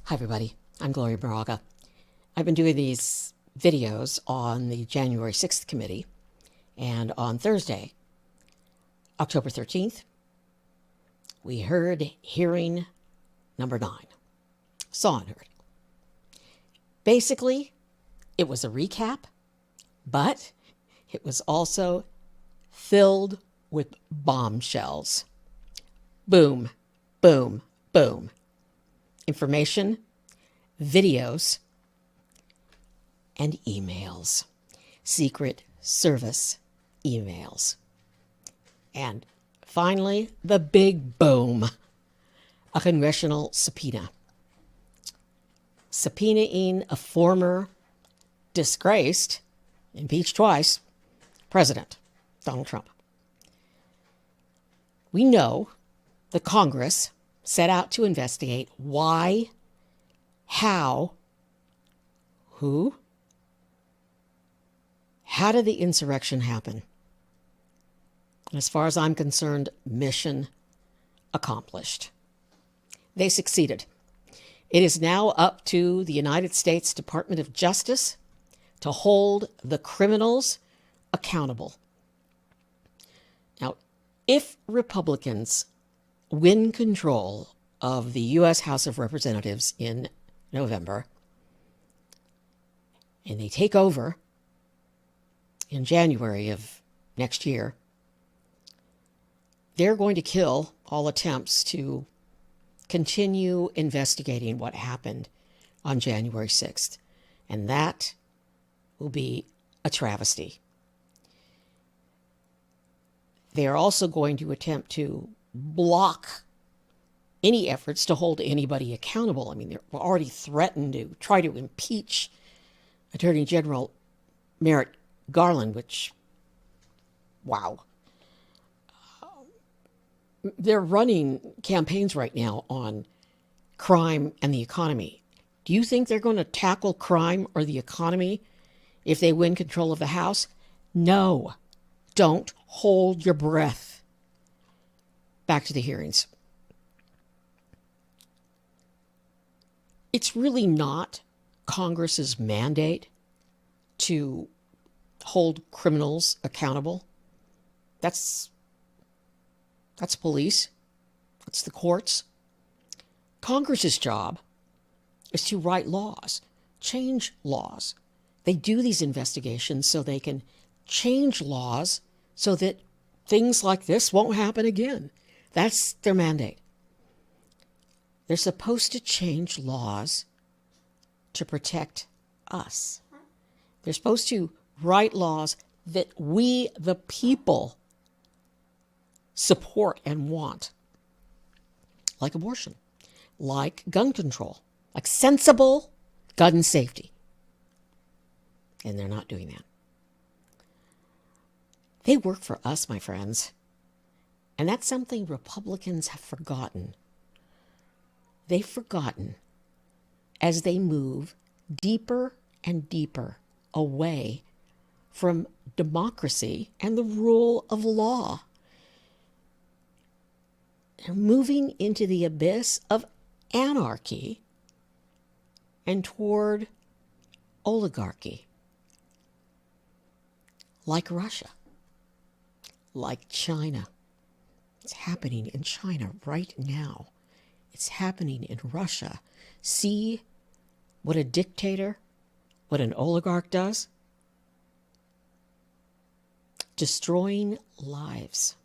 Hi everybody, I'm Gloria Moraga. I've been doing these videos on the January 6th committee, and on Thursday, October 13th, we heard hearing number 9. Saw and heard. Basically, it was a recap, but it was also filled with bombshells. Boom, boom, boom. Information, videos, and emails. Secret Service emails. And finally, the big boom. A congressional subpoena. Subpoenaing a former, disgraced, impeached twice, President Donald Trump. We know the Congress set out to investigate why, how, who, how did the insurrection happen? As far as I'm concerned, mission accomplished. They succeeded. It is now up to the United States Department of Justice to hold the criminals accountable. Now, if Republicans win control of the U.S. House of Representatives in November, and they take over in January of next year, they're going to kill all attempts to continue investigating what happened on January 6th. And that will be a travesty. They are also going to attempt to block any efforts to hold anybody accountable. I mean, they're already threatened to try to impeach Attorney General Merrick Garland, which, wow. They're running campaigns right now on crime and the economy. Do you think they're going to tackle crime or the economy if they win control of the House? No. Don't hold your breath. Back to the hearings. It's really not Congress's mandate to hold criminals accountable. That's police. That's the courts. Congress's job is to write laws, change laws. They do these investigations so they can change laws so that things like this won't happen again. That's their mandate. They're supposed to change laws to protect us. They're supposed to write laws that we, the people, support and want. Like abortion, like gun control, like sensible gun safety. And they're not doing that. They work for us, my friends. And that's something Republicans have forgotten. They've forgotten as they move deeper and deeper away from democracy and the rule of law. They're moving into the abyss of anarchy and toward oligarchy. Like Russia. Like China. It's happening in China right now. It's happening in Russia. See what a dictator, what an oligarch does? Destroying lives.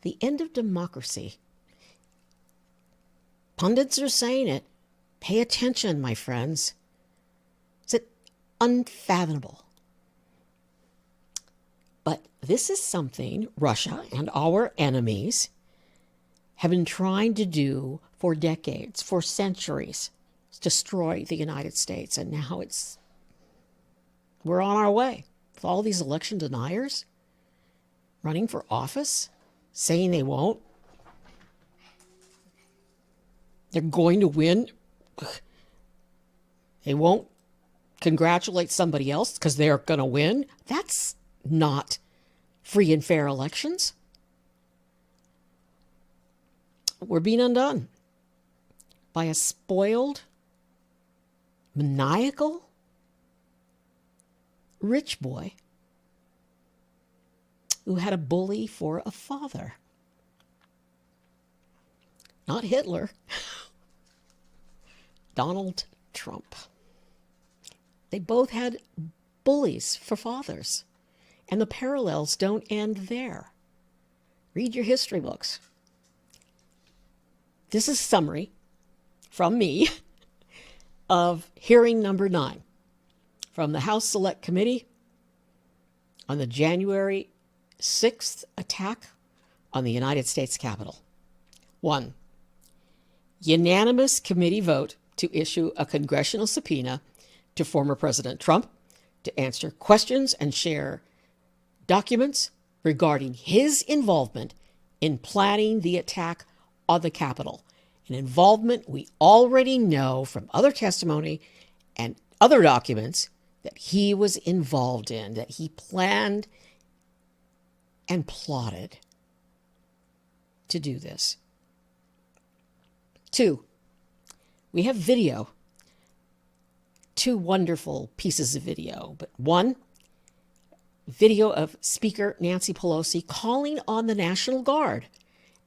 The end of democracy. Pundits are saying it. Pay attention, my friends. It's unfathomable. But this is something Russia and our enemies have been trying to do for decades, for centuries, destroy the United States. And now we're on our way. With all these election deniers running for office, saying they won't. They're going to win. They won't congratulate somebody else because they're going to win. That's not free and fair elections. We're being undone. by a spoiled, maniacal, rich boy who had a bully for a father. Not Hitler, Donald Trump. They both had bullies for fathers, and the parallels don't end there. Read your history books. This is a summary from me of hearing number 9 from the House Select Committee on the January 6th attack on the United States Capitol. 1. Unanimous committee vote to issue a congressional subpoena to former President Trump to answer questions and share documents regarding his involvement in planning the attack on the Capitol, an involvement we already know from other testimony and other documents that he was involved in, that he planned and plotted to do this. 2, we have video, 2 wonderful pieces of video, but 1, video of Speaker Nancy Pelosi calling on the National Guard,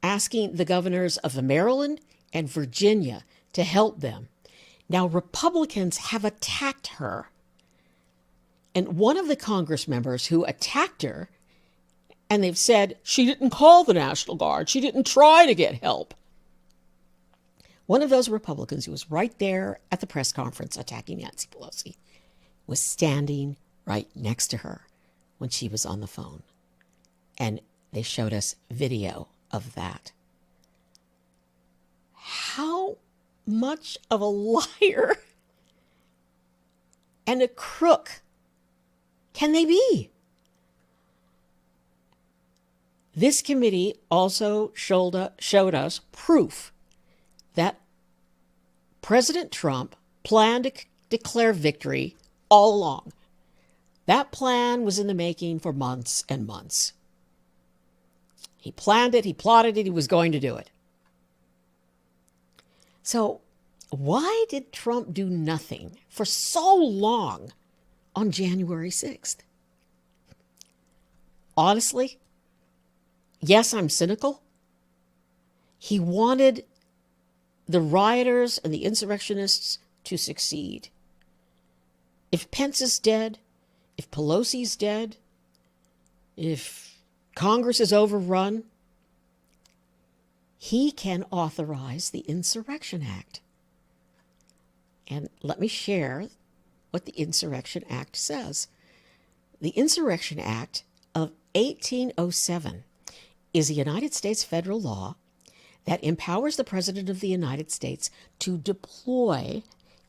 asking the governors of Maryland and Virginia to help them. Now, Republicans have attacked her. And one of the Congress members who attacked her, and they've said she didn't call the National Guard, she didn't try to get help. One of those Republicans who was right there at the press conference attacking Nancy Pelosi was standing right next to her when she was on the phone. And they showed us video of that. How much of a liar and a crook can they be? This committee also showed us proof that President Trump planned to declare victory all along. That plan was in the making for months and months. He planned it, he plotted it, he was going to do it. So why did Trump do nothing for so long on January 6th? Honestly, yes, I'm cynical. He wanted the rioters and the insurrectionists to succeed. If Pence is dead, if Pelosi's dead, if Congress is overrun, he can authorize the Insurrection Act. And let me share what the Insurrection Act says. The Insurrection Act of 1807 is a United States federal law that empowers the President of the United States to deploy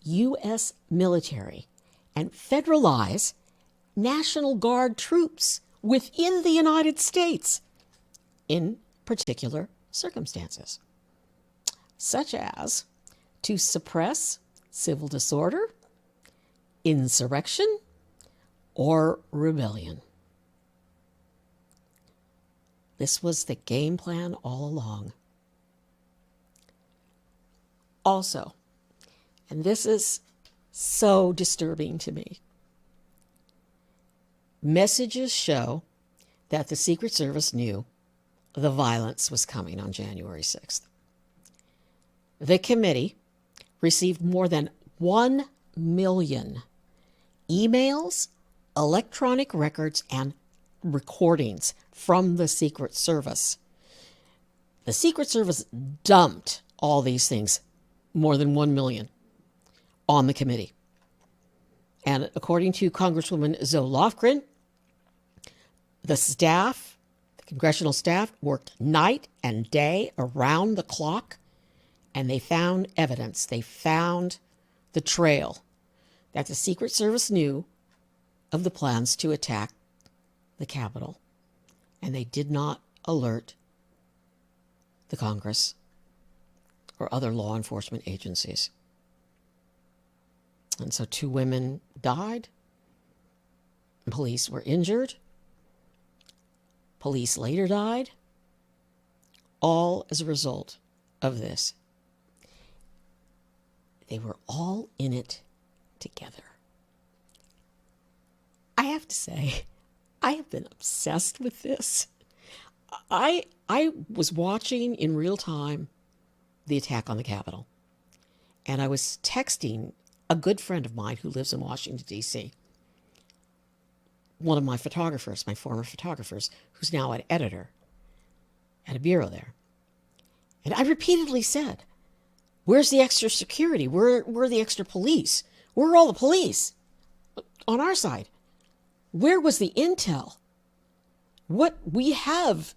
U.S. military and federalize National Guard troops within the United States in particular circumstances, such as to suppress civil disorder, insurrection, or rebellion. This was the game plan all along. Also, and this is so disturbing to me, messages show that the Secret Service knew the violence was coming on January 6th. The committee received more than 1 million emails, electronic records, and recordings from the Secret Service. The Secret Service dumped all these things, more than 1 million, on the committee. And according to Congresswoman Zoe Lofgren, the staff, the congressional staff, worked night and day around the clock, and they found evidence. They found the trail that the Secret Service knew of the plans to attack the Capitol, and they did not alert the Congress or other law enforcement agencies. And so 2 women died. Police were injured. Police later died, all as a result of this. They were all in it together. I have to say, I have been obsessed with this. I was watching in real time the attack on the Capitol, and I was texting a good friend of mine who lives in Washington, D.C., one of my photographers, my former photographers, who's now an editor at a bureau there. And I repeatedly said, where's the extra security? Where are the extra police? Where are all the police on our side? Where was the intel? What we have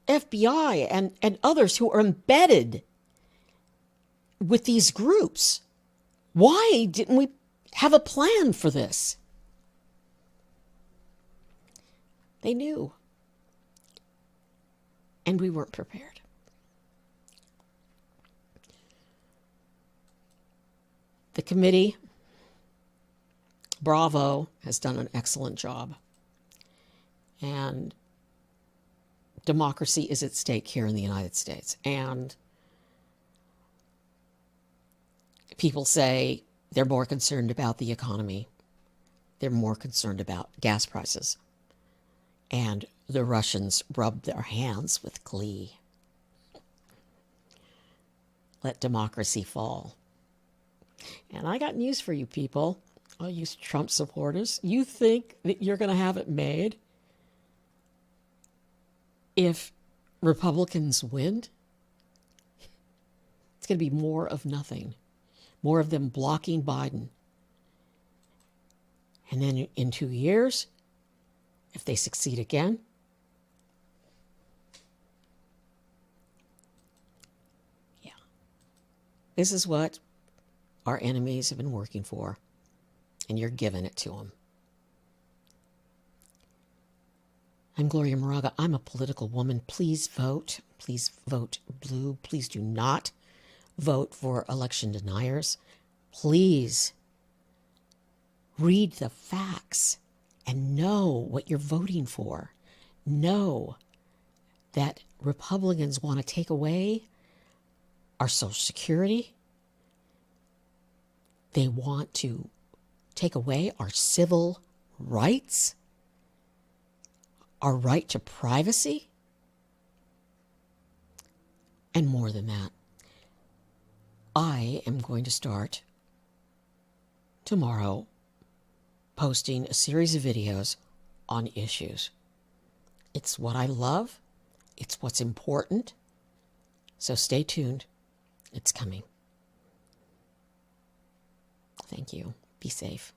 F.B.I. and others who are embedded with these groups. Why didn't we have a plan for this? They knew. And we weren't prepared. The committee, bravo, has done an excellent job. And democracy is at stake here in the United States. And people say they're more concerned about the economy. They're more concerned about gas prices. And the Russians rub their hands with glee. Let democracy fall. And I got news for you people, all you Trump supporters. You think that you're going to have it made if Republicans win? It's going to be more of nothing. More of them blocking Biden. And then in 2 years, if they succeed again, yeah, this is what our enemies have been working for, and you're giving it to them. I'm Gloria Moraga. I'm a political woman. Please vote. Please vote blue. Please do not vote for election deniers. Please read the facts and know what you're voting for. Know that Republicans want to take away our Social Security. They want to take away our civil rights, our right to privacy, and more than that. I am going to start tomorrow posting a series of videos on issues. It's what I love. It's what's important. So stay tuned. It's coming. Thank you. Be safe.